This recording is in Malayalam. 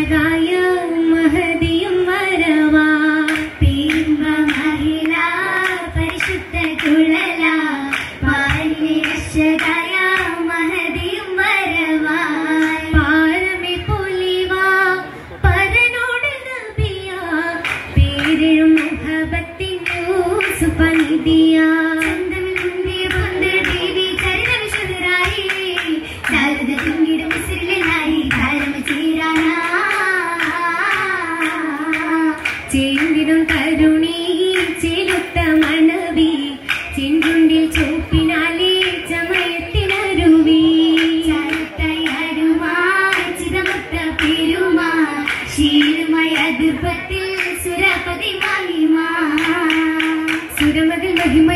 രക്ഷകായ മഹദിയും വരവാ പിമ്പ മഹിള പരിശുദ്ധ കുഴല പാലിലെ രക്ഷകായ മഹദിയും വരവാ പാരമി പൊലിവാ പരനോട് നബിയാ പേരും മുഹബത്തിൻ യൂസുഫ് നിദിയാ ചെന്തിടും കരുണി ചെലുത്ത മണവി ചെങ്കുണ്ടിൽ ചോപ്പിനാലേ ചമയത്തിനരുവി ചരത്തയരുമാ ചിതമുത്ത പെരുമാ ക്ഷീണമയ ദുർഭത്തിൽ സുരപതി മഹിമ സുരമതിൽ മഹിമ